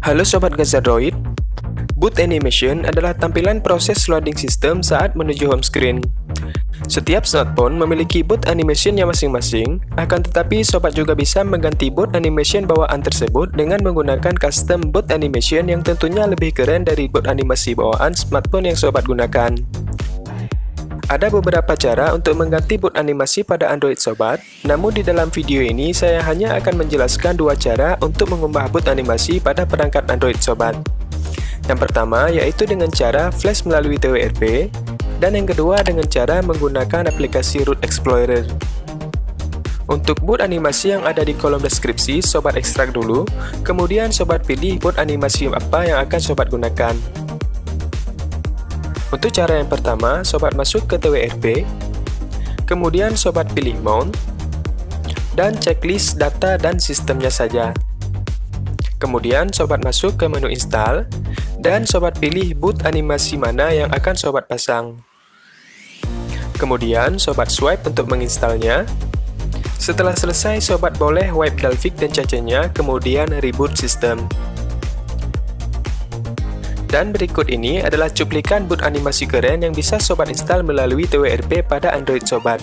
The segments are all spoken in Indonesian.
Halo Sobat Gazadroid, boot animation adalah tampilan proses loading sistem saat menuju home screen. Setiap smartphone memiliki boot animation-nya masing-masing, akan tetapi Sobat juga bisa mengganti boot animation bawaan tersebut dengan menggunakan custom boot animation yang tentunya lebih keren dari boot animasi bawaan smartphone yang Sobat gunakan. Ada beberapa cara untuk mengganti boot animasi pada Android Sobat, namun di dalam video ini saya hanya akan menjelaskan dua cara untuk mengubah boot animasi pada perangkat Android Sobat. Yang pertama yaitu dengan cara flash melalui TWRP, dan yang kedua dengan cara menggunakan aplikasi Root Explorer. Untuk boot animasi yang ada di kolom deskripsi, Sobat ekstrak dulu, kemudian Sobat pilih boot animasi apa yang akan Sobat gunakan. Untuk cara yang pertama, Sobat masuk ke TWRP, kemudian Sobat pilih Mount, dan checklist data dan sistemnya saja. Kemudian Sobat masuk ke menu Install, dan Sobat pilih boot animasi mana yang akan Sobat pasang. Kemudian Sobat swipe untuk menginstalnya. Setelah selesai, Sobat boleh wipe Dalvik dan cacenya, kemudian reboot sistem. Dan berikut ini adalah cuplikan boot animasi keren yang bisa Sobat install melalui TWRP pada Android Sobat.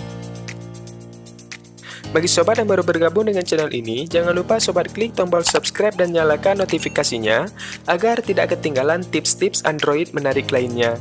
Bagi Sobat yang baru bergabung dengan channel ini, jangan lupa Sobat klik tombol subscribe dan nyalakan notifikasinya agar tidak ketinggalan tips-tips Android menarik lainnya.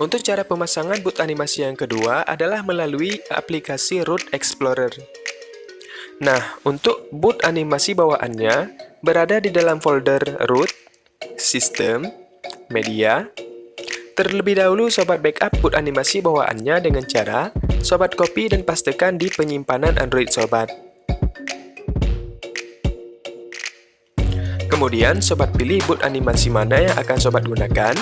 Untuk cara pemasangan boot animasi yang kedua adalah melalui aplikasi Root Explorer. Nah, untuk boot animasi bawaannya berada di dalam folder Root, Sistem, Media. Terlebih dahulu Sobat backup boot animasi bawaannya dengan cara Sobat copy dan pastekan di penyimpanan Android Sobat. Kemudian Sobat pilih boot animasi mana yang akan Sobat gunakan.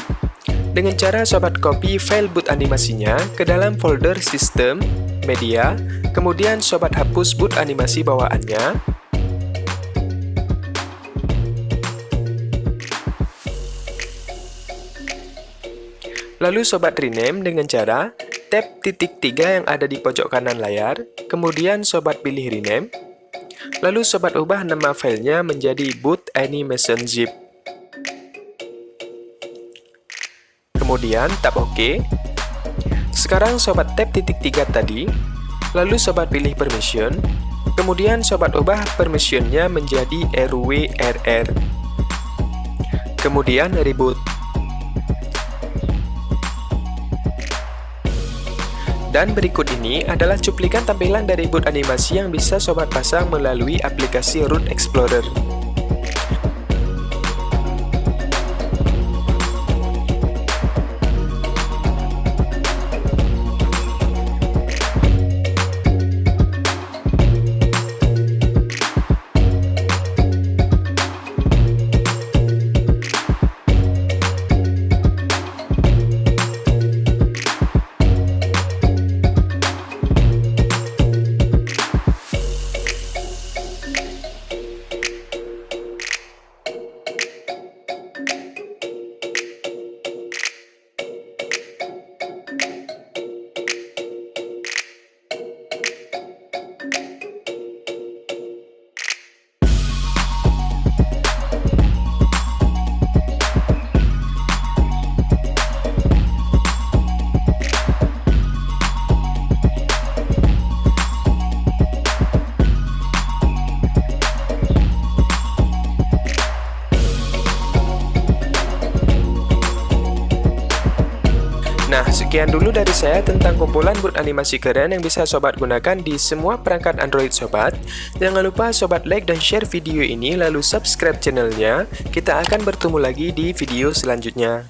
Dengan cara Sobat copy file boot animasinya ke dalam folder Sistem, Media, kemudian Sobat hapus boot animasi bawaannya. Lalu Sobat rename dengan cara tap titik 3 yang ada di pojok kanan layar, kemudian Sobat pilih rename. Lalu Sobat ubah nama filenya menjadi boot animation zip. Kemudian tap OK. Sekarang Sobat tap titik 3 tadi, lalu Sobat pilih permission, kemudian Sobat ubah permissionnya menjadi RWRR. Kemudian reboot. Dan berikut ini adalah cuplikan tampilan dari boot animasi yang bisa Sobat pasang melalui aplikasi Root Explorer. Sekian dulu dari saya tentang kumpulan boot animasi keren yang bisa sobat gunakan di semua perangkat Android sobat. Jangan lupa sobat like dan share video ini lalu subscribe channelnya. Kita akan bertemu lagi di video selanjutnya.